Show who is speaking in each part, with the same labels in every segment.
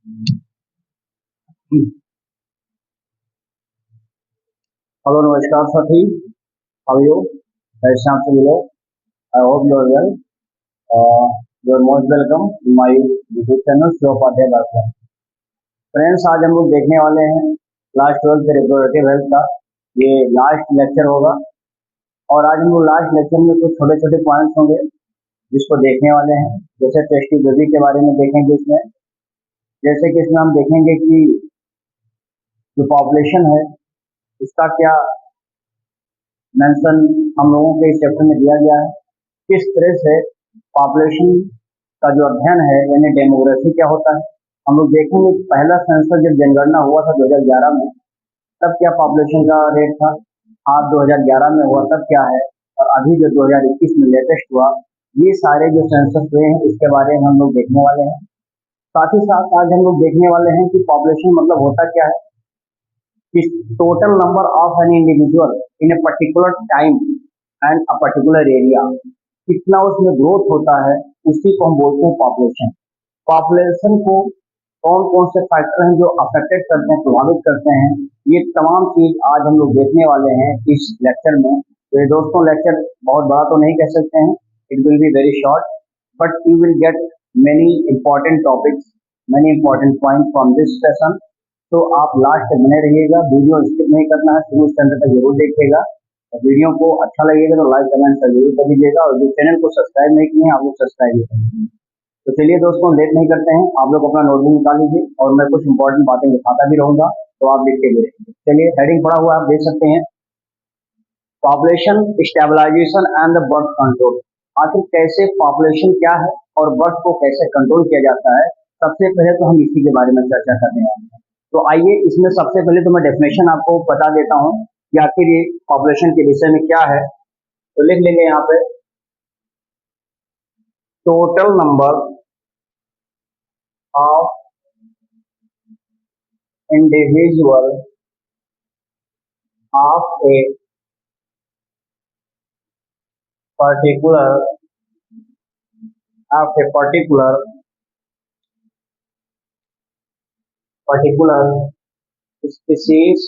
Speaker 1: Hello, नमस्कार साथी। How you? कैसे हैं आप सभी लोग? I hope you are well. You are most welcome to my YouTube channel Shri Upadhyay Bhasha. Friends, आज हम लोग देखने वाले हैं क्लास 12 के रिप्रोडक्टिव हेल्थ का ये लास्ट लेक्चर होगा। और आज हम लोग लास्ट लेक्चर में कुछ छोटे छोटे पॉइंट्स होंगे जिसको देखने वाले हैं। जैसे टेस्टिव बेबी के बारे में देखेंगे इसमें। जैसे कि इसमें हम देखेंगे कि जो पॉपुलेशन है उसका क्या मेंशन हम लोगों के इस चैप्टर में दिया गया है। किस तरह से पॉपुलेशन का जो अध्ययन है यानी डेमोग्राफी क्या होता है हम लोग देखेंगे। पहला सेंसस जब जनगणना हुआ था 2011 में, तब क्या पॉपुलेशन का रेट था। आज 2011 में हुआ तब क्या है, और अभी जो 2021 में लेटेस्ट हुआ, ये सारे जो सेंसस हुए हैं इसके बारे में हम लोग देखने वाले हैं। साथ ही साथ आज हम लोग देखने वाले हैं कि पॉपुलेशन मतलब होता क्या है, कि total number of an individual in a particular time and a particular area, कितना उसमें ग्रोथ होता है, उसी को हम बोलते हैं पॉपुलेशन। पॉपुलेशन को कौन कौन से फैक्टर हैं जो अफेक्टेड करते हैं, प्रभावित करते हैं, ये तमाम चीज आज हम लोग देखने वाले हैं इस लेक्चर में। तो ये दोस्तों लेक्चर बहुत बड़ा तो नहीं कह सकते हैं, it will be very short, but you will get many important topics, many important point from this session. तो आप लास्ट तक बने रहिएगा, वीडियो स्किप नहीं करना है, शुरू से अंत तक जरूर देखिएगा। और वीडियो को अच्छा लगेगा तो लाइक कमेंट जरूर कर दीजिएगा, और जो चैनल को सब्सक्राइब नहीं किए हैं आप लोग सब्सक्राइब कर दीजिए। तो चलिए दोस्तों, लेट नहीं करते हैं, आप लोग अपना नोटबुक निकाल लीजिए और मैं कुछ इंपॉर्टेंट बातें दिखाता भी रहूंगा, तो आप देखते भी रहेंगे। चलिए, हेडिंग पड़ा हुआ आप देख सकते हैं, population stabilisation and the birth control. आखिर कैसे पॉपुलेशन क्या है और बर्थ को कैसे कंट्रोल किया जाता है, सबसे पहले तो हम इसी के बारे में चर्चा करने वाले हैं। तो आइए, इसमें सबसे पहले तो मैं डेफिनेशन आपको बता देता हूँ कि आखिर ये पॉपुलेशन के विषय में क्या है। तो लिख लेंगे यहाँ पे, total number of individual of a particular particular species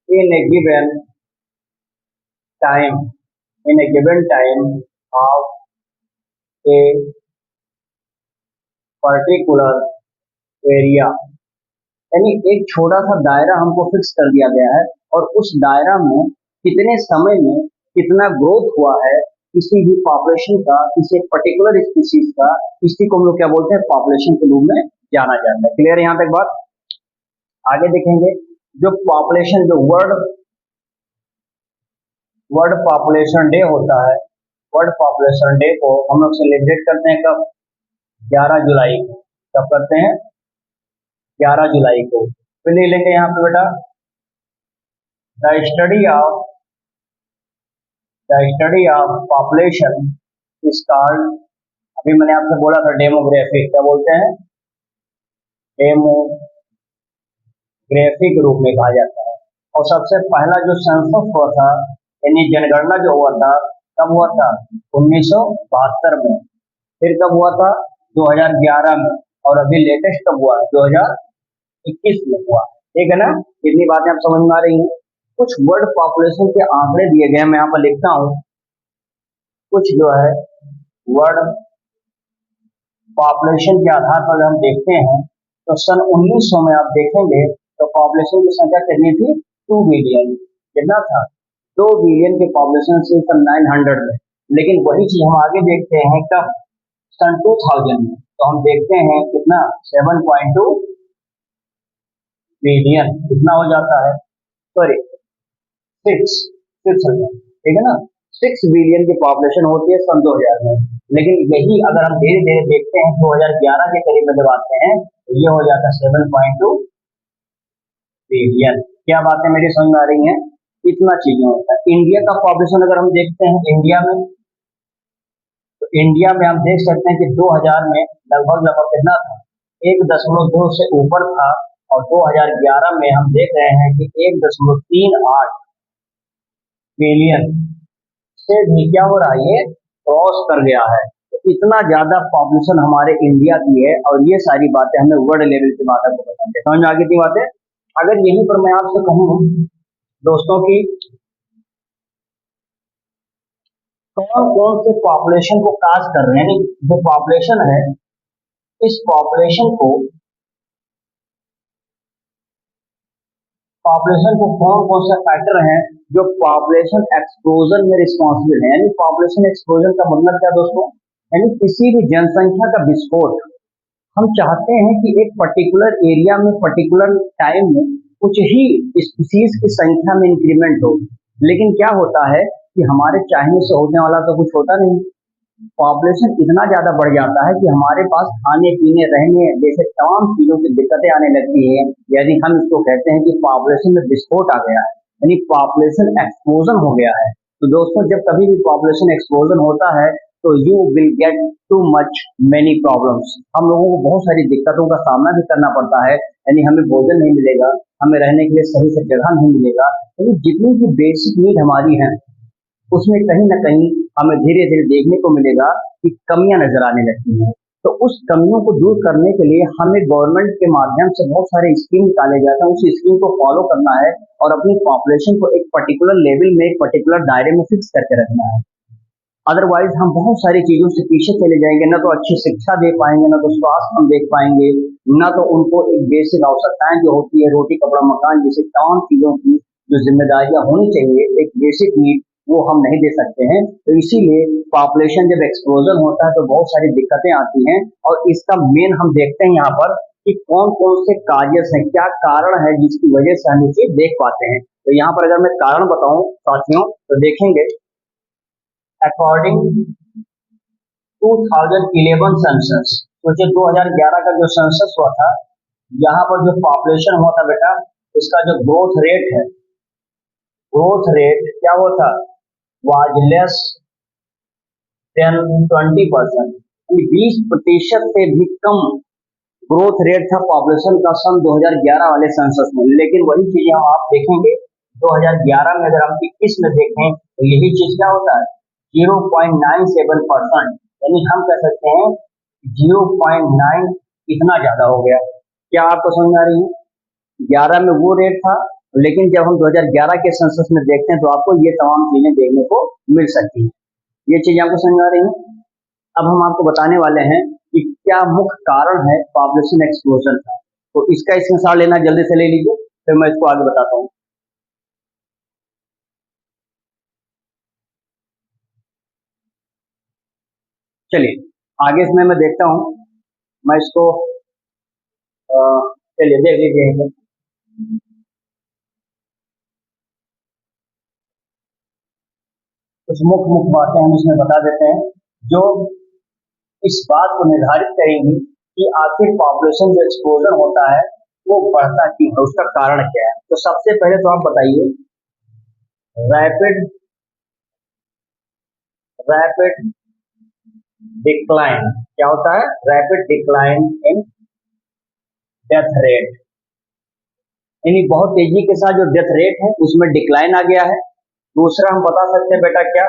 Speaker 1: in a given time of a particular area। यानी एक छोटा सा दायरा हमको फिक्स कर दिया गया है, और उस दायरा में कितने समय में कितना ग्रोथ हुआ है किसी भी पॉपुलेशन का, किसी पर्टिकुलर स्पीसीज का, इसी को हम लोग क्या बोलते हैं, पॉपुलेशन के रूप में जाना जाता है। क्लियर है यहाँ तक बात? आगे देखेंगे, जो पॉपुलेशन, जो वर्ल्ड पॉपुलेशन डे होता है, वर्ल्ड पॉपुलेशन डे को हम लोग सेलिब्रेट करते हैं कब? 11 जुलाई को। कब करते हैं? 11 जुलाई को। फिर ले लेंगे यहाँ पे बेटा, the study of population is called, अभी मैंने आपसे बोला था डेमोग्राफी, क्या बोलते हैं? डेमोग्राफी के रूप में कहा जाता है। और सबसे पहला जो सेंसस हुआ था, यानी जनगणना जो हुआ था, कब हुआ था? 1972 में। फिर कब हुआ था? 2011 में। और अभी लेटेस्ट कब हुआ? 2021 में हुआ। ठीक है ना? इतनी बातें आप समझ में आ रही हैं। कुछ वर्ल्ड पॉपुलेशन के आंकड़े दिए गए हैं, मैं यहाँ पर लिखता हूँ। कुछ जो है वर्ल्ड पॉपुलेशन के आधार पर हम देखते हैं, तो सन 1900 में आप देखेंगे तो पॉपुलेशन की संख्या कितनी थी? 2 बिलियन। कितना था? 2 बिलियन की पॉपुलेशन से सन 900 में। लेकिन वही चीज हम आगे देखते हैं कब? सन 2000 में। तो हम देखते हैं कितना? 7.2 बिलियन। कितना हो जाता है? सॉरी, 600। ठीक है ना? 6 बिलियन की पॉपुलेशन होती है सन 2000 में। लेकिन यही अगर हम धीरे धीरे देखते हैं 2011 के करीब में जब आते हैं, तो ये हो जाता है 7.2 बिलियन। क्या बातें मेरी समझ में आ रही हैं? इतना चीजें होता है। इंडिया का पॉपुलेशन अगर हम देखते हैं इंडिया में, तो इंडिया में हम देख सकते हैं कि 2000 में लगभग कितना था? 1.2 से ऊपर था। और 2011 में हम देख रहे हैं कि 1.38 बिलियन से भी क्या हो रहा है, ये क्रॉस कर गया है। तो इतना ज्यादा पॉपुलेशन हमारे इंडिया की है, और ये सारी बातें हमें वर्ल्ड लेवल की बात आपको बताते हैं। समझ में आ गई थी बातें? अगर यहीं पर मैं आपसे कहूँ दोस्तों की कौन कौन से पॉपुलेशन को काज कर रहे हैं, यानी जो पॉपुलेशन है इस पॉपुलेशन को कौन कौन से फैक्टर हैं जो पॉपुलेशन एक्सप्लोजन में रिस्पॉन्सिबल है। यानी पॉपुलेशन एक्सप्लोजन का मतलब क्या दोस्तों, यानी किसी भी जनसंख्या का विस्फोट। हम चाहते हैं कि एक पर्टिकुलर एरिया में पर्टिकुलर टाइम में कुछ ही स्पीसीज की संख्या में इंक्रीमेंट हो, लेकिन क्या होता है कि हमारे चाहने से होने वाला तो कुछ होता नहीं। पॉपुलेशन इतना ज्यादा बढ़ जाता है कि हमारे पास खाने पीने रहने जैसे तमाम चीजों की दिक्कतें आने लगती हैं। यदि हम इसको कहते हैं कि पॉपुलेशन में विस्फोट आ गया है, यानी पॉपुलेशन एक्सप्लोजन हो गया है। तो दोस्तों जब कभी भी पॉपुलेशन एक्सप्लोजन होता है तो you will get too much many problems. हम लोगों को बहुत सारी दिक्कतों का सामना भी करना पड़ता है, यानी हमें भोजन नहीं मिलेगा, हमें रहने के लिए सही से जगह नहीं मिलेगा, यानी जितनी भी बेसिक नीड हमारी है उसमें कहीं ना कहीं हमें धीरे धीरे देखने को मिलेगा कि कमियां नजर आने लगती हैं। तो उस कमियों को दूर करने के लिए हमें गवर्नमेंट के माध्यम से बहुत सारे स्कीम निकाले जाते हैं, उस स्कीम को फॉलो करना है और अपनी पॉपुलेशन को एक पर्टिकुलर लेवल में, एक पर्टिकुलर दायरे में फिक्स करके रखना है। अदरवाइज हम बहुत सारी चीजों से पीछे चले जाएंगे, ना तो अच्छी शिक्षा दे पाएंगे, ना तो स्वास्थ्य हम देख पाएंगे, ना तो उनको एक बेसिक आवश्यकताएं जो होती है रोटी कपड़ा मकान जैसे तमाम चीजों की जो जिम्मेदारियां होनी चाहिए, एक बेसिक नीड, वो हम नहीं दे सकते हैं। तो इसीलिए पॉपुलेशन जब एक्सप्लोजन होता है तो बहुत सारी दिक्कतें आती हैं, और इसका मेन हम देखते हैं यहाँ पर कि कौन कौन से काजेस हैं, क्या कारण है जिसकी वजह से हम ये चीज देख पाते हैं। तो यहाँ पर अगर मैं कारण बताऊं साथियों तो देखेंगे अकॉर्डिंग 2011 सेंसस, सोचिए 2011 का जो सेंसस हुआ था, यहाँ पर जो पॉपुलेशन हुआ था बेटा, इसका जो ग्रोथ रेट है, ग्रोथ रेट क्या हुआ था, वाज लेस देन 20%, 20% से भी कम ग्रोथ रेट था पॉपुलेशन का सन 2011 वाले सेंसस में। लेकिन वही चीजें हम आप देखेंगे 2011 में, अगर हम 21 में देखें तो यही चीज क्या होता है 0.97%, यानी हम कह सकते हैं 0.9 इतना ज्यादा हो गया। क्या आपको समझ में आ रही है? 11 में वो रेट था, लेकिन जब हम 2011 के सेंसस में देखते हैं तो आपको ये तमाम चीजें देखने को मिल सकती हैं। ये चीजें आपको समझ में आ रही है? अब हम आपको बताने वाले हैं कि क्या मुख्य कारण है पॉपुलेशन एक्सप्लोजन का। तो इसका स्क्रीनशॉट लेना जल्दी से ले लीजिए, फिर मैं इसको आगे बताता हूँ। चलिए आगे इसमें मैं देखता हूँ, मैं इसको चलिए देख लीजिए। कुछ मुख्य मुख्य बातें हम इसमें बता देते हैं जो इस बात को निर्धारित करेंगी कि आखिर पॉपुलेशन जो एक्सप्लोजन होता है वो बढ़ता क्यों है, उसका कारण क्या है। तो सबसे पहले तो आप बताइए रैपिड रैपिड डिक्लाइन क्या होता है, rapid decline in death rate, यानी बहुत तेजी के साथ जो डेथ रेट है उसमें डिक्लाइन आ गया है। दूसरा हम बता सकते हैं बेटा क्या,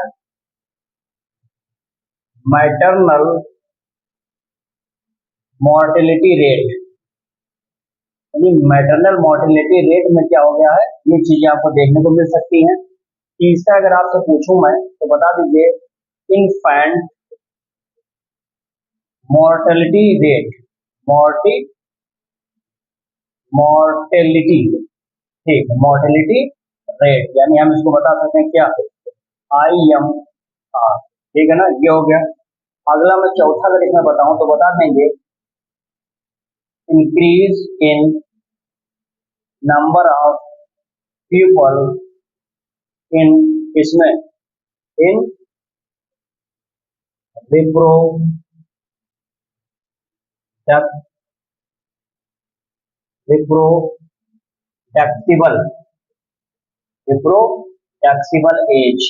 Speaker 1: मैटरनल मोर्टेलिटी रेट, यानी मैटरनल मोर्टेलिटी रेट में क्या हो गया है, ये चीजें आपको देखने को मिल सकती हैं। तीसरा अगर आपसे पूछूं मैं तो बता दीजिए इनफैंट मोर्टेलिटी रेट, मोर्टेलिटी, ठीक, मोर्टेलिटी रेट, यानी हम इसको बता सकते हैं क्या, IMR, ठीक है ना, ये हो गया। अगला मैं चौथा अगर इसमें बताऊं तो बता देंगे increase in number of people in इसमें इन रिप्रोडक्टिबल रिप्रोडक्टिबल एज,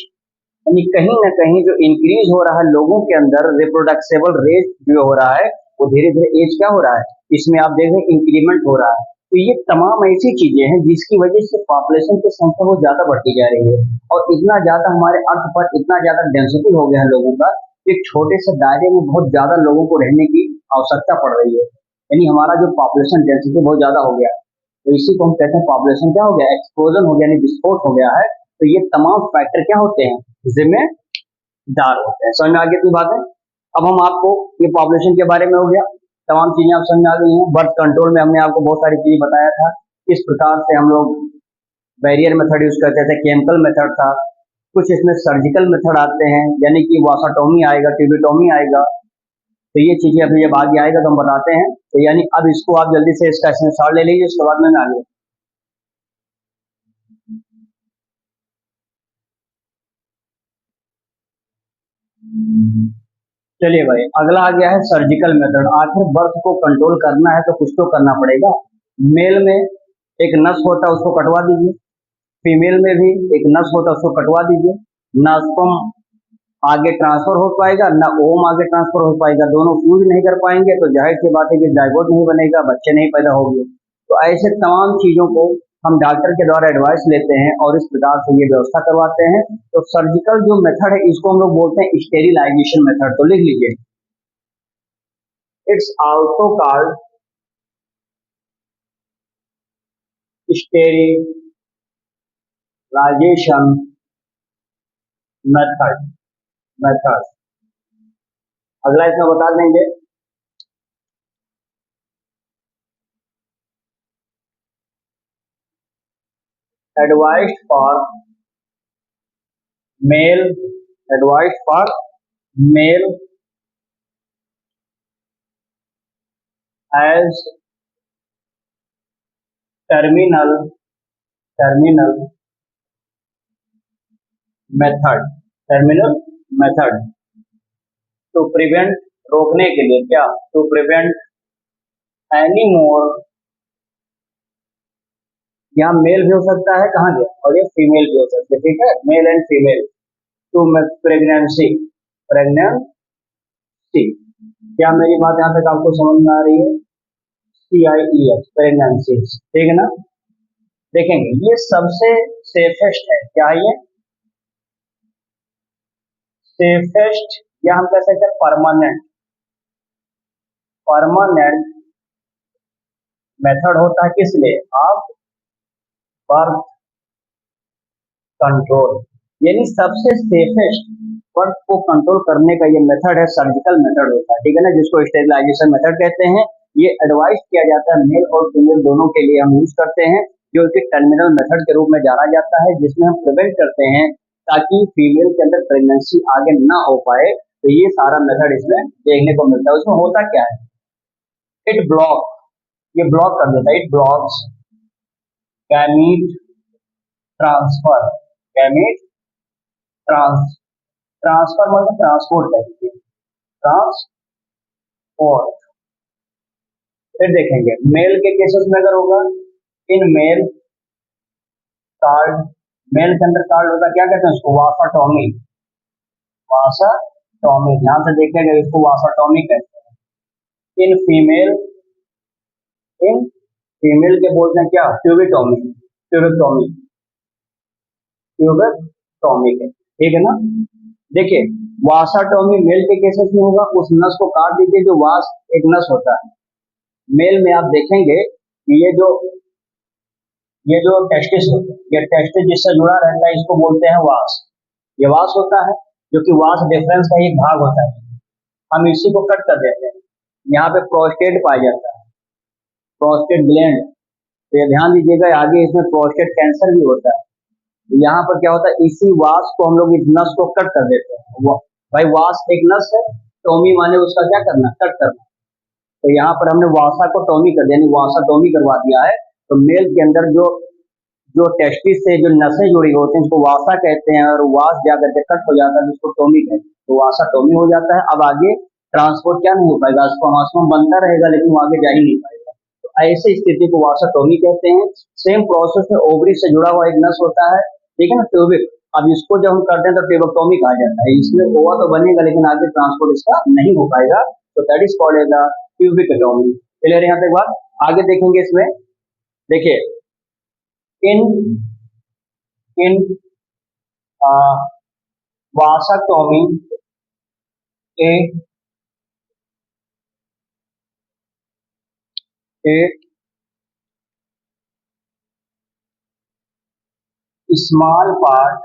Speaker 1: यानी कहीं ना कहीं जो इंक्रीज हो रहा है लोगों के अंदर रिप्रोडक्टिबल रेट जो हो रहा है वो धीरे धीरे एज क्या हो रहा है, इसमें आप देख रहे हैं इंक्रीमेंट हो रहा है। तो ये तमाम ऐसी चीजें हैं जिसकी वजह से पॉपुलेशन की संख्या बहुत ज्यादा बढ़ती जा रही है, और इतना ज्यादा हमारे अर्थ पर इतना ज्यादा डेंसिटी हो गया है लोगों का एक छोटे से दायरे में बहुत ज्यादा लोगों को रहने की आवश्यकता पड़ रही है, यानी हमारा जो पॉपुलेशन डेंसिटी बहुत ज्यादा हो गया है। तो इसी को हम कहते हैं पॉपुलेशन क्या हो गया, एक्सप्लोजन हो गया, यानी विस्फोट हो गया है। तो ये तमाम फैक्टर क्या होते हैं, जिम्मेदार होते हैं। समझ में आ गई थी बातें। अब हम आपको, ये पॉपुलेशन के बारे में हो गया, तमाम चीजें आप समझ में आ गई हैं। बर्थ कंट्रोल में हमने आपको बहुत सारी चीजें बताया था, किस प्रकार से हम लोग बैरियर मेथड यूज करते थे, केमिकल मेथड था, कुछ इसमें सर्जिकल मेथड आते हैं, यानी कि वासाटोमी आएगा, ट्यूबिटोमी आएगा। तो ये चीजें अभी जब आगे आएगा तो हम बताते हैं। तो यानी अब इसको आप जल्दी से इसका स्क्रीनशॉट ले लीजिए, उसके बाद में आगे। चलिए भाई, अगला आ गया है सर्जिकल मेथड। आखिर बर्थ को कंट्रोल करना है तो कुछ तो करना पड़ेगा। मेल में एक नस होता है, उसको कटवा दीजिए। फीमेल में भी एक नस होता है, उसको कटवा दीजिए। ना स्पर्म आगे ट्रांसफर हो पाएगा, ना ओम आगे ट्रांसफर हो पाएगा, दोनों फ्यूज नहीं कर पाएंगे, तो जाहिर सी बात है कि जाइगोट नहीं बनेगा, बच्चे नहीं पैदा होंगे। तो ऐसे तमाम चीजों को हम डॉक्टर के द्वारा एडवाइस लेते हैं और इस प्रकार से ये व्यवस्था करवाते हैं। तो सर्जिकल जो मेथड है इसको हम लोग बोलते हैं स्टेरिलाइजेशन मेथड। तो लिख लीजिए, it's also called sterilisation method. अगला इसमें बता देंगे, advised for male, advised for male as terminal terminal method, terminal method to prevent, रोकने के लिए, क्या, टू प्रिवेंट एनी मोर, यहाँ मेल भी हो सकता है, कहाँ गया, और ये फीमेल भी हो सकता है, ठीक है, male and female, to pregnancy, pregnancy. क्या मेरी बात यहाँ तक आपको समझ में आ रही है? CIES, प्रेगनेंसी, ठीक है ना। देखेंगे ये सबसे सेफेस्ट है, क्या है ये, सेफेस्ट, या हम कह सकते हैं परमानेंट, परमानेंट मेथड होता है, किस लिए, आप बर्थ कंट्रोल, यानी सबसे सेफेस्ट बर्थ को कंट्रोल करने का ये मेथड है, सर्जिकल मेथड होता है, ठीक है ना, जिसको स्टेरिलाइजेशन मेथड कहते हैं। ये एडवाइस किया जाता है मेल और फीमेल दोनों के लिए, हम यूज करते हैं, जो कि टर्मिनल मेथड के रूप में जाना जाता है, जिसमें हम प्रिवेंट करते हैं ताकि फीमेल के अंदर प्रेगनेंसी आगे ना हो पाए। तो ये सारा मेथड इसमें देखने को मिलता है। उसमें होता क्या है, इट ब्लॉक, ये ब्लॉक कर देता है, it blocks gamete transfer, gamete trans transfer मतलब ट्रांसपोर्ट करेंगे, ट्रांसपोर्ट। फिर देखेंगे मेल के केसेस में अगर होगा, इन मेल कार्ड, मेल के अंदर कार्ड होता, क्या कहते हैं उसको, वासाटोमी, वासाटोमी, ध्यान से देखिएगा, इसको वासाटोमी कहते हैं। इन फीमेल, इन फीमेल के बोलते हैं क्या, ट्यूबिटोमी, ट्यूबिटोमी, ट्यूबिटोमी के, ठीक है ना। देखिए वासाटोमी मेल के केसेस में होगा, उस नस को काट दीजिए, जो वास एक नस होता है। मेल में आप देखेंगे कि ये जो टेस्टिस होता है, ये टेस्टिस जिससे जुड़ा रहता है, इसको बोलते हैं वास, ये वास होता है, जो कि वास डिफरेंस का एक भाग होता है, हम इसी को कट कर देते हैं। यहाँ पे प्रोस्टेट पाया जाता है, प्रोस्टेट ग्लैंड, तो ये ध्यान दीजिएगा, आगे इसमें प्रोस्टेट कैंसर भी होता है। तो यहाँ पर क्या होता है, इसी वास को हम लोग इस नस को कट कर देते हैं। भाई वास एक नस है, टोमी माने उसका क्या करना, कट करना। तो यहाँ पर हमने वासा को टोमी कर दिया, यानी वासाटोमी करवा दिया है। तो मेल के अंदर जो जो टेस्टिस से जो नसें जुड़ी होती हैं, उसको वासा कहते हैं, और वास जाकर के कट हो जाता है, जिसको टोमी कहते हैं। तो वासा टोमी हो जाता है। अब आगे ट्रांसपोर्ट क्या नहीं हो पाएगा, स्पर्म बनता रहेगा लेकिन वो आगे जा ही नहीं पाएगा। तो ऐसी स्थिति को वासाटोमी कहते हैं। सेम प्रोसेस में ओवरी से जुड़ा हुआ एक नस होता है, ठीक है ना, ट्यूबिक। अब इसको जब हम करते हैं तो ट्यूबोक्टोमी कहा जाता है। इसमें ओवा तो बनेगा लेकिन आगे ट्रांसपोर्ट इसका नहीं हो पाएगा, तो that is called as tubectomy. Clear है यहाँ तक बात? आगे देखेंगे इसमें, देखिए इन इन वासाटोमी A small part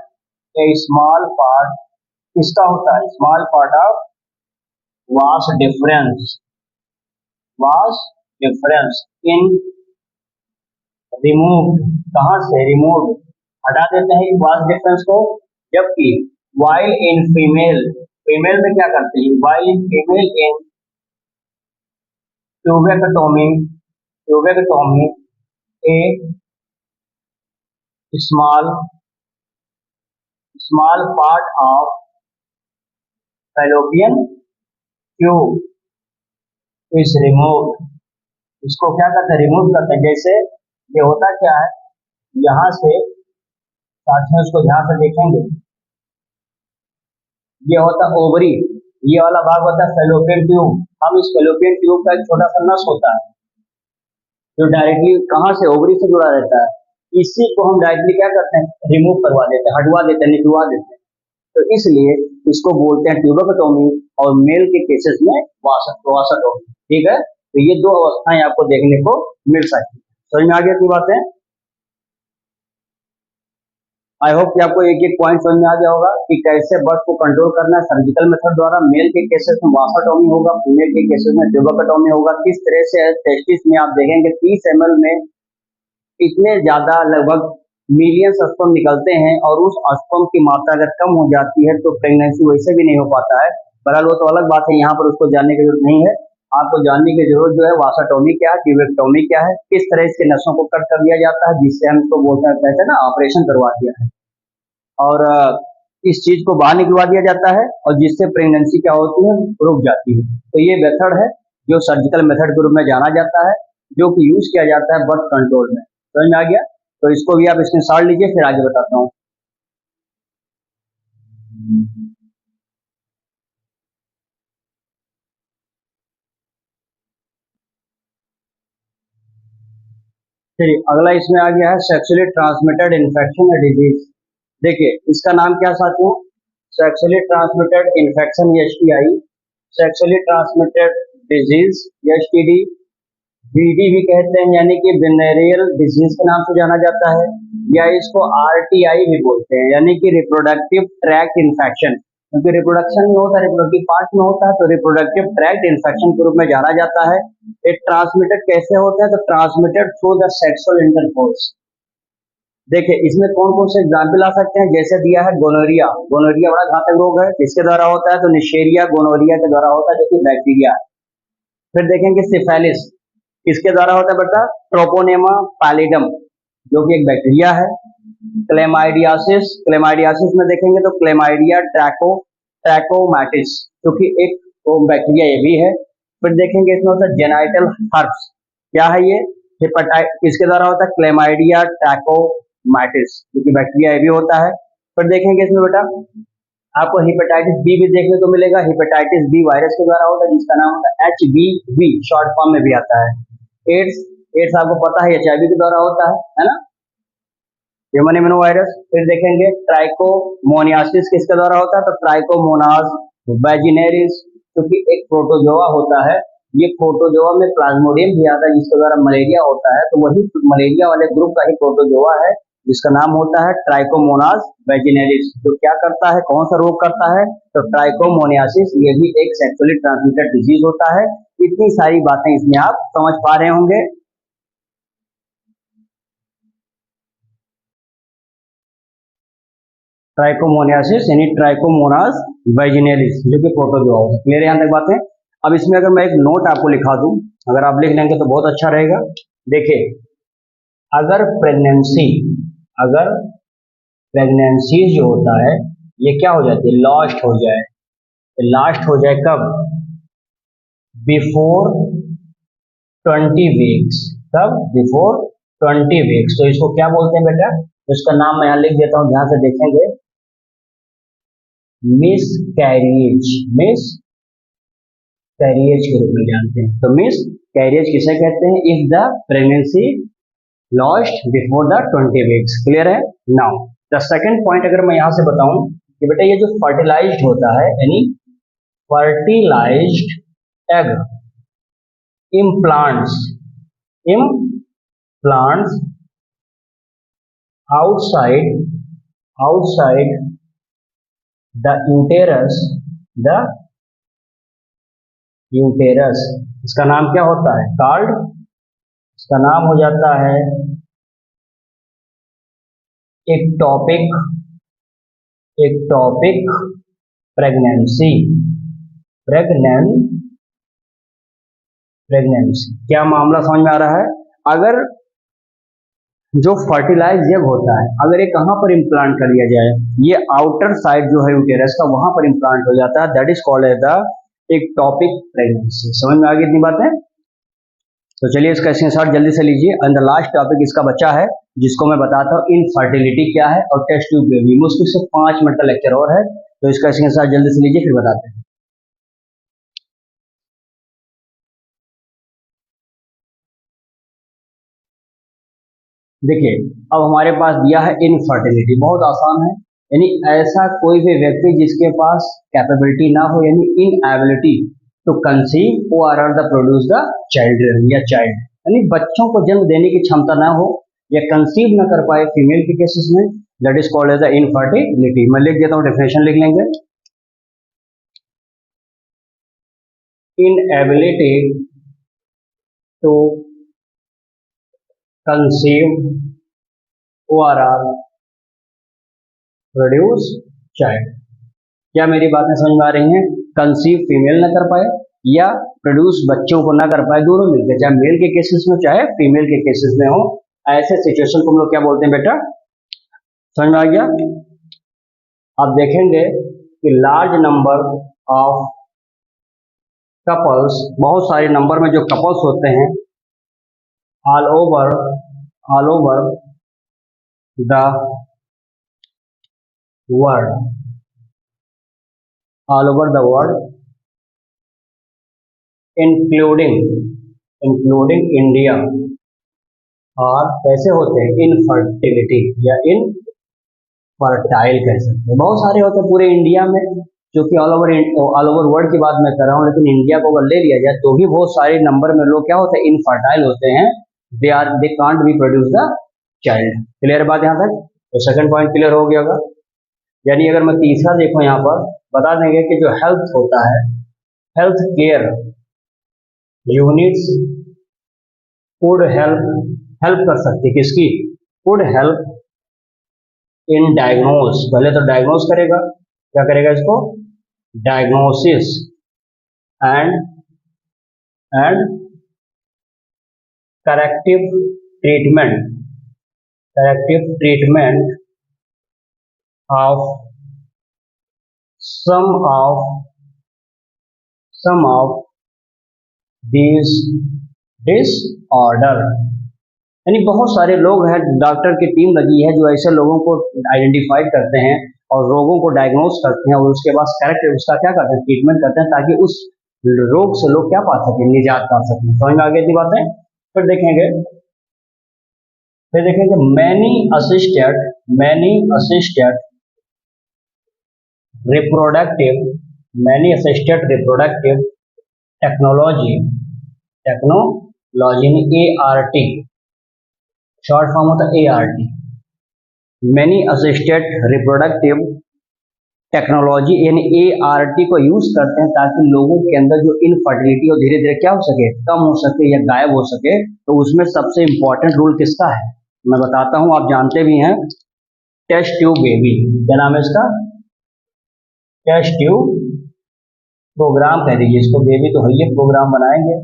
Speaker 1: किसका होता है? Small part of vas difference in remove, कहाँ से रिमूव, हटा देते हैं वास डिफरेंस को, जबकि वाइल इन फीमेल, फीमेल में क्या करते हैं, while in female in tubectomy A small part of fallopian tube is remove, इसको क्या करते हैं, रिमूव करते हैं। जैसे ये होता क्या है, यहाँ से साथियों इसको ध्यान से देखेंगे, ये होता है ओवरी, ये वाला भाग होता है फैलोपियन ट्यूब। हम इस फैलोपियन ट्यूब का एक छोटा सा नस होता है जो डायरेक्टली कहाँ से, ओवरी से जुड़ा रहता है, इसी को हम डायरेक्टली क्या करते हैं, रिमूव करवा देते हैं, हटवा देते हैं, निकलवा देते हैं। तो इसलिए इसको बोलते हैं ट्यूबेक्टोमी, और मेल के केसेस में वासक्टोमी। ठीक है, तो ये दो अवस्थाएं आपको देखने को मिल सकती है। समझ में आ गया की बात है? आई होप कि आपको एक एक पॉइंट समझ में आ गया होगा कि कैसे बर्थ को कंट्रोल करना है सर्जिकल मेथड द्वारा। मेल के केसेस में वासक्टोमी होगा, फीमेल के केसेस में ट्यूबेक्टोमी होगा। किस तरह से टेस्टिस में आप देखेंगे 30 ml में इतने ज्यादा लगभग मिलियंस स्पर्म निकलते हैं, और उस स्पर्म की मात्रा अगर कम हो जाती है तो प्रेगनेंसी वैसे भी नहीं हो पाता है। बहरहाल वो तो अलग बात है, यहाँ पर उसको जानने की जरूरत नहीं है। आपको जानने की जरूरत जो है वासक्टोमी क्या है, ट्यूबेक्टोमी क्या है, किस तरह इसके नसों को कट कर दिया जाता है, जिससे हम इसको बोलते हैं, कहते हैं ना ऑपरेशन करवा दिया है, और इस चीज को बाहर निकलवा दिया जाता है, और जिससे प्रेगनेंसी क्या होती है, रुक जाती है। तो ये मेथड है जो सर्जिकल मेथड के रूप में जाना जाता है, जो कि यूज किया जाता है बर्थ कंट्रोल में। समझ में आ गया? तो इसको भी आप स्क्रीनशॉट लीजिए, फिर आगे बताता हूँ। चलिए अगला इसमें आ गया है सेक्सुअली ट्रांसमिटेड इन्फेक्शन या डिजीज। देखिए इसका नाम क्या साथियों, सेक्सुअली ट्रांसमिटेड इन्फेक्शन या STI, सेक्सुअली ट्रांसमिटेड डिजीज या STD, BD भी कहते हैं, यानी कि वेनेरियल डिजीज के नाम से जाना जाता है, या इसको RTI भी बोलते हैं, यानी कि रिप्रोडक्टिव ट्रैक्ट इन्फेक्शन, क्योंकि रिप्रोडक्शन में होता है, रिप्रोडक्टिव पार्ट में होता है, तो रिप्रोडक्टिव ट्रैक्ट इन्फेक्शन के रूप में जाना जाता है। ये ट्रांसमिटेड कैसे होता है, तो transmitted through the sexual intercourse. देखिए इसमें कौन कौन से एग्जाम्पल आ सकते हैं, जैसे दिया है गोनोरिया, गोनोरिया बड़ा घातक रोग है, किसके द्वारा होता है, तो निशेरिया गोनोरिया के द्वारा होता है, जो कि बैक्टीरिया है। फिर देखेंगे सिफेलिस, किसके द्वारा होता है बेटा, ट्रोपोनेमा पैलिडम, जो कि एक बैक्टीरिया है। क्लेमाइडियासिस, क्लेमाइडियासिस में देखेंगे तो क्लेमाइडिया ट्रैकोमैटिस, जो कि एक बैक्टीरिया ये भी है। फिर देखेंगे इसमें होता है जेनाइटल हर्प्स, क्या है ये, हेपेटाइट, किसके द्वारा होता है, क्लेमाइडिया ट्रैकोमैटिस, जो कि बैक्टीरिया ये भी होता है। फिर देखेंगे इसमें बेटा आपको हेपेटाइटिस बी भी देखने को मिलेगा, हेपेटाइटिस बी वायरस के द्वारा होता है, जिसका नाम होता है HBV, शॉर्ट फॉर्म में भी आता है। एड्स, एड्स आपको पता है HIV के द्वारा होता है ना, ह्यूमन इम्यूनो वायरस। फिर देखेंगे ट्राइकोमोनियासिस किसके द्वारा होता है, तो ट्राइकोमोनास वैजिनेरिस, क्योंकि एक प्रोटोजोआ होता है, ये प्रोटोजोआ में प्लाज्मोडियम भी आता है, जिसके द्वारा मलेरिया होता है, तो वही मलेरिया वाले ग्रुप का ही प्रोटोजोआ है, जिसका नाम होता है ट्राइकोमोनास वैजिनेरिस। तो क्या करता है, कौन सा रोग करता है, तो ट्राइकोमोनियासिस, ये भी एक सेक्सुअली ट्रांसमिटेड डिजीज होता है। इतनी सारी बातें इसमें आप समझ पा रहे होंगे। ट्राइकोमोनियासिस यानी ट्राइकोमोनास वैजिनेलिस, जो कि प्रोटोजोआ होता है। क्लियर है यहाँ तक बातें? अब इसमें अगर मैं एक नोट आपको लिखा दूं, अगर आप लिख लेंगे तो बहुत अच्छा रहेगा। देखिए अगर प्रेगनेंसी जो होता है ये क्या हो जाती है, लॉस्ट हो जाए, लास्ट हो जाए कब, बिफोर 20 वीक्स, कब, बिफोर 20 वीक्स, तो इसको क्या बोलते हैं बेटा, इसका नाम मैं यहाँ लिख देता हूँ, ध्यान से देखेंगे, मिस कैरियज के रूप में जानते हैं। तो मिस कैरियज किसे कहते हैं, if the pregnancy lost before the 20 weeks. Clear है? नाउ द सेकंड पॉइंट अगर मैं यहाँ से बताऊं कि बेटा ये जो फर्टिलाइज्ड होता है, यानी fertilized egg implants outside the uterus। इसका नाम क्या होता है? कॉल्ड, इसका नाम हो जाता है एक्टोपिक प्रेगनेंसी। क्या मामला समझ में आ रहा है? अगर जो फर्टिलाइज एग होता है, अगर ये कहां पर इम्प्लांट कर दिया जाए, ये आउटर साइड जो है यूटेरस का, वहां पर इम्प्लांट हो जाता है, that is called as the ectopic pregnancy. समझ में आ गई इतनी बातें? तो चलिए इसका स्क्रीनशॉट जल्दी से लीजिए। एंड द लास्ट टॉपिक इसका बचा है, जिसको मैं बताता हूँ इनफर्टिलिटी क्या है और टेस्ट ट्यूब बेबी। मुश्किल से 5 मिनट का लेक्चर और है, तो इसका स्क्रीनशॉट जल्दी से लीजिए, फिर बताते हैं। देखिए, अब हमारे पास दिया है इनफर्टिलिटी, बहुत आसान है, यानी ऐसा कोई भी व्यक्ति जिसके पास कैपेबिलिटी ना हो, यानी इनएबिलिटी टू कंसीव और द प्रोड्यूस द चाइल्ड या चाइल्ड, यानी बच्चों को जन्म देने की क्षमता ना हो या कंसीव न कर पाए फीमेल के केसेस में, that is called as the infertility. मैं लिख देता हूं, डेफिनेशन लिख लेंगे। इनएबिलिटी टू कंसीव और प्रोड्यूस चाइल्ड। क्या मेरी बातें समझ में आ रही हैं? कंसीव फीमेल न कर पाए या प्रोड्यूस बच्चों को ना कर पाए, दोनों मिलकर, चाहे मेल के केसेस में चाहे फीमेल के केसेस में हो, ऐसे सिचुएशन को हम लोग क्या बोलते हैं बेटा? समझ में आ गया? आप देखेंगे कि लार्ज नंबर ऑफ कपल्स, बहुत सारे नंबर में जो कपल्स होते हैं, all over the world including India, और कैसे होते हैं? इनफर्टिलिटी या इनफर्टाइल कह सकते हैं। बहुत सारे होते हैं पूरे इंडिया में, जो कि ऑल ओवर वर्ल्ड की बात मैं कर रहा हूँ, लेकिन इंडिया को अगर ले लिया जाए तो भी बहुत सारे नंबर में लोग क्या होते हैं? इनफर्टाइल होते हैं, they can't be produce the child. Clear बात यहाँ तक? तो सेकंड पॉइंट क्लियर हो गया होगा। यानी अगर मैं तीसरा देखूं, यहाँ पर बता देंगे कि जो हेल्थ होता है, health care units would help कर सकती है, किसकी? वुड हेल्प इन डायग्नोस, पहले तो डायग्नोस करेगा, क्या करेगा इसको? Diagnosis and corrective treatment of some of these disorder। यानी बहुत सारे लोग हैं, डॉक्टर की टीम लगी है जो ऐसे लोगों को आइडेंटिफाई करते हैं और रोगों को डायग्नोस करते हैं, और उसके बाद करेक्ट उसका क्या करते हैं? ट्रीटमेंट करते हैं, ताकि उस रोग से लोग क्या पा सकें? निजात पा सकें। समझ में आ गई इतनी बातें? फिर देखेंगे many assisted reproductive technology ART, short form होता है ART, many assisted reproductive technology, यानी ART को यूज करते हैं ताकि लोगों के अंदर जो इनफर्टिलिटी हो धीरे धीरे क्या हो सके? कम हो सके या गायब हो सके। तो उसमें सबसे इंपॉर्टेंट रोल किसका है? मैं बताता हूं, आप जानते भी हैं, टेस्ट ट्यूब बेबी। क्या नाम है इसका? टेस्ट ट्यूब प्रोग्राम कह दीजिए इसको, बेबी तो है, ये प्रोग्राम बनाएंगे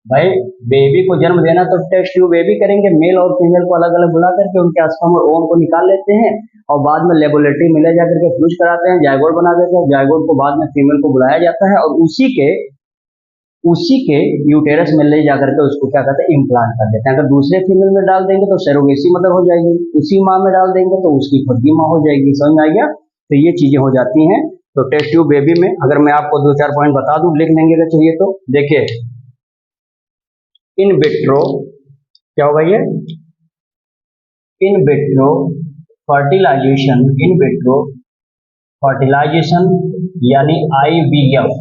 Speaker 1: भाई। बेबी को जन्म देना तो टेस्ट ट्यूब बेबी करेंगे, मेल और फीमेल को अलग अलग बुला करके उनके स्पर्म और ओवम को निकाल लेते हैं, और बाद में लेबोरेटरी में ले जाकर के फ्यूज कराते हैं, जायगोट बना देते हैं। जायगोट को बाद में फीमेल को बुलाया जाता है और उसी के यूटेरस में ले जाकर के उसको क्या कहते हैं? इम्प्लांट कर देते हैं। अगर दूसरे फीमेल में डाल देंगे तो सेरोगेसी मदर हो जाएगी, उसी माँ में डाल देंगे तो उसकी खुद की माँ हो जाएगी। समझ में आ गया? तो ये चीजें हो जाती हैं। तो टेस्ट ट्यूब बेबी में अगर मैं आपको 2-4 पॉइंट बता दूं, लिख लेंगे अगर चाहिए तो। देखिए, इन विट्रो क्या होगा? ये इन विट्रो फर्टिलाइजेशन यानी IVF,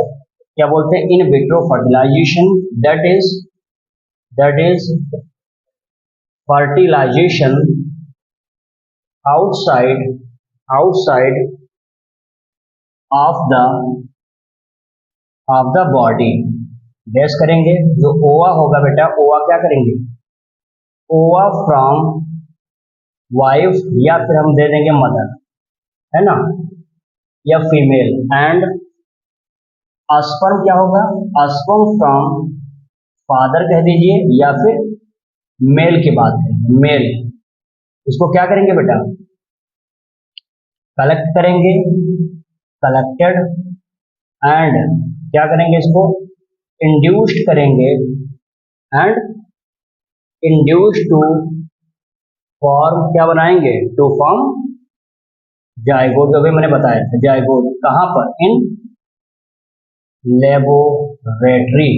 Speaker 1: क्या बोलते हैं, in vitro fertilisation, that is fertilisation outside of the body. Guess करेंगे, जो ओवा होगा बेटा, ओवा क्या करेंगे, ओवा फ्रॉम वाइफ, या फिर हम दे देंगे मदर, है ना, या फीमेल, एंड स्पर्म क्या होगा, स्पर्म फ्रॉम फादर कह दीजिए, या फिर मेल की बात करेंगे, मेल। इसको क्या करेंगे बेटा, कलेक्ट करेंगे, कलेक्टेड, एंड क्या करेंगे, इसको इंड्यूस्ड करेंगे, एंड इंड्यूस्ड टू फॉर्म, क्या बनाएंगे, टू फॉर्म जायगोट, जो भी मैंने बताया था, जायगोट कहाँ पर, इन लेबोरेटरी।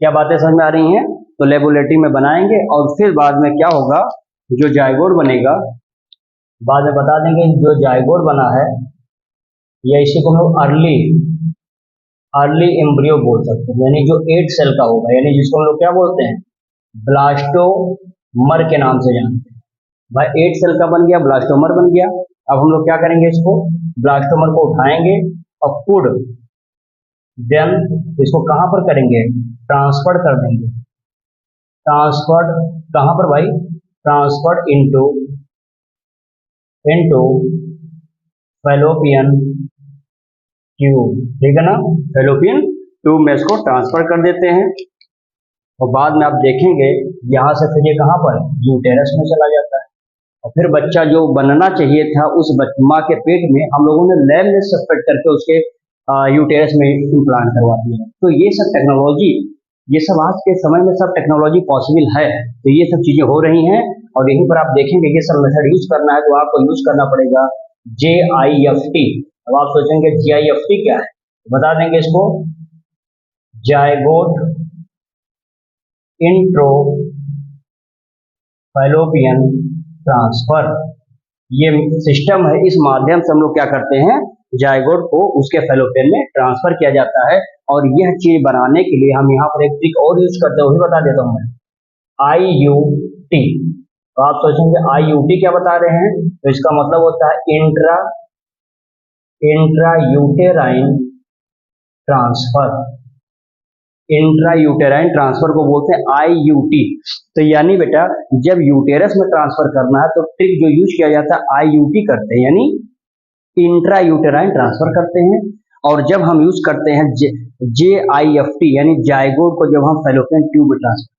Speaker 1: क्या बातें समझ में आ रही हैं, तो लेबोरेटरी में बनाएंगे, और फिर बाद में क्या होगा, जो जायगोट बनेगा, बाद में बता देंगे, जो जायगोट बना है, या इसी को हम लोग अर्ली एम्ब्रियो बोल सकते हैं, यानी जो 8 सेल का होगा, यानी जिसको हम लोग क्या बोलते हैं, ब्लास्टोमर के नाम से जानते हैं। भाई 8 सेल का बन गया, ब्लास्टोमर बन गया। अब हम लोग क्या करेंगे, इसको ब्लास्टोमर को उठाएंगे और पुड देन इसको कहां पर करेंगे, ट्रांसफर कर देंगे, ट्रांसफर कहां पर भाई, ट्रांसफर इनटू फैलोपियन ट्यूब, ठीक है ना, फैलोपियन ट्यूब में इसको ट्रांसफर कर देते हैं, और बाद में आप देखेंगे यहाँ से फिर ये कहाँ पर, यूटेरस में चला जाता है, और फिर बच्चा जो बनना चाहिए था उस माँ के पेट में हम लोगों ने लैब में सस्पेक्ट करके उसके यूटेरस में इम्प्लांट करवा दिया। तो ये सब टेक्नोलॉजी, ये सब आज के समय में सब टेक्नोलॉजी पॉसिबल है, तो ये सब चीजें हो रही हैं, और यहीं पर आप देखेंगे ये सब मेथड यूज करना है तो आपको यूज करना पड़ेगा JIFT। अब आप सोचेंगे JIFT क्या है, बता देंगे इसको, जायगोट इंट्रो फैलोपियन ट्रांसफर। ये सिस्टम है, इस माध्यम से हम लोग क्या करते हैं, जायगोट को उसके फैलोपियन में ट्रांसफर किया जाता है। और यह चीज बनाने के लिए हम यहाँ पर एक ट्रिक और यूज करते हैं, वही बता देता हूँ मैं, IUT। तो आप सोचेंगे IUT क्या बता रहे हैं, तो इसका मतलब होता है intra uterine transfer. Intra uterine transfer को बोलते हैं IUT। तो यानी बेटा जब यूटेरस में ट्रांसफर करना है तो ट्रिक जो यूज किया जाता है IUT करते हैं, यानी इंट्रा यूटेराइन ट्रांसफर करते हैं। और जब हम यूज करते हैं JIFT, यानी जायगोट को जब हम फैलोपियन ट्यूब में ट्रांसफर,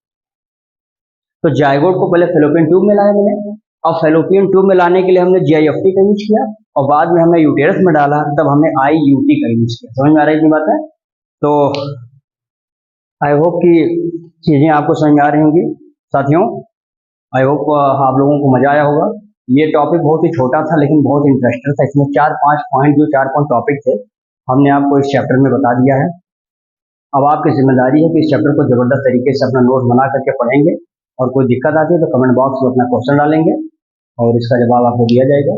Speaker 1: तो जायगोट को पहले फैलोपियन ट्यूब में लाया मैंने, और फैलोपियन ट्यूब में लाने के लिए हमने JIFT का यूज किया, और बाद में हमने यूटेरस में डाला तब हमने IUT का यूज किया। समझ में आ रही है बात है। तो आई होप कि चीजें आपको समझ में आ रही होंगी साथियों। आई होप आप लोगों को मजा आया होगा। ये टॉपिक बहुत ही छोटा था लेकिन बहुत इंटरेस्टिंग था। इसमें 4-5 पॉइंट, जो 4-5 टॉपिक थे हमने आपको इस चैप्टर में बता दिया है। अब आपकी जिम्मेदारी है कि इस चैप्टर को जबरदस्त तरीके से अपना नोट बना करके पढ़ेंगे, और कोई दिक्कत आती है तो कमेंट बॉक्स में अपना क्वेश्चन डालेंगे और इसका जवाब आपको दिया जाएगा।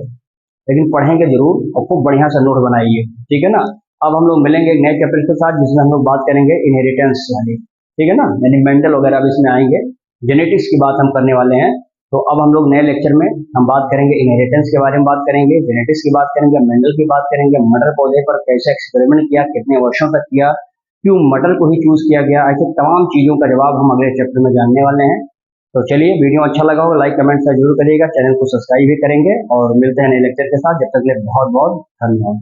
Speaker 1: लेकिन पढ़ेंगे जरूर और खूब बढ़िया से नोट बनाइए, ठीक है ना। अब हम लोग मिलेंगे एक नए चैप्टर के साथ जिसमें हम लोग बात करेंगे इनहेरिटेंस वाली, ठीक है ना, यानी मेंटल वगैरह भी इसमें आएंगे। जेनेटिक्स की बात हम करने वाले हैं। तो अब हम लोग नए लेक्चर में हम बात करेंगे इनहेरिटेंस के बारे में, बात करेंगे जेनेटिक्स की बात करेंगे, मेंडल की बात करेंगे, मटर पौधे पर कैसे एक्सपेरिमेंट किया, कितने वर्षों तक किया, क्यों मटर को ही चूज किया गया, ऐसे तमाम चीजों का जवाब हम अगले चैप्टर में जानने वाले हैं। तो चलिए, वीडियो अच्छा लगा हो लाइक कमेंट से जरूर करिएगा, चैनल को सब्सक्राइब भी करेंगे, और मिलते हैं नए लेक्चर के साथ। जब तक के लिए बहुत बहुत धन्यवाद।